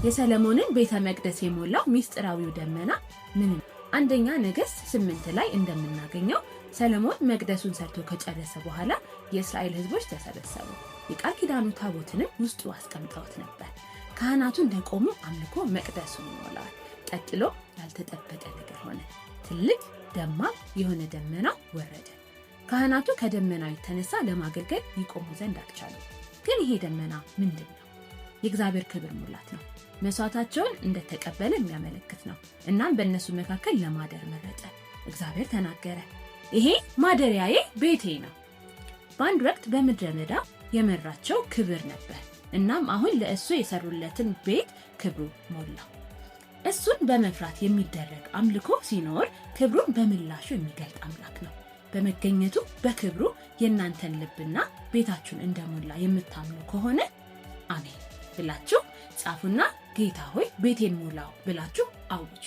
የሰለሞንን ቤተ መቅደስ የሞላው ሚስጥራዊው ደመና ምን? አንደኛ ነገሥት 8 ላይ እንደምናገኘው ሰለሞን መቅደሱን ሰርቶ ከጨረሰ በኋላ የእስራኤል ሕዝቦች ተሰበሰቡ። የቃል ኪዳኑ ታቦትንም ውስጡ አስቀምጠውት ነበር። ካህናቱ እንደቆሙ አምልኮ መቅደሱን ይሞላል። ቀጥሎ ያልተጠበቀ ነገር ሆነ። ትልቅ ደማቅ የሆነ ደመና ወረደ። ካህናቱ ከደመናው የተነሳ ለማገልገል ይቆሙ ዘንድ አልቻሉም። ግን ይሄ ደመና ምንድን ነው? የእግዚአብሔር ክብር ሙላት ነው። መስዋዕታቸውን እንደተቀበለ የሚያመለክት ነው። እናም በእነሱ መካከል ለማደር መረጠ። እግዚአብሔር ተናገረ፣ ይሄ ማደሪያዬ ቤቴ ነው። በአንድ ወቅት በምድረ በዳ የመራቸው ክብር ነበር። እናም አሁን ለእሱ የሰሩለትን ቤት ክብሩ ሞላው። እሱን በመፍራት የሚደረግ አምልኮ ሲኖር ክብሩን በምላሹ የሚገልጥ አምላክ ነው። በመገኘቱ በክብሩ የእናንተን ልብና ቤታችሁን እንደሞላ የምታምኑ ከሆነ አሜን ብላችሁ ጻፉና ጌታ ሆይ ቤቴን ሞላው ብላችሁ አውጁ።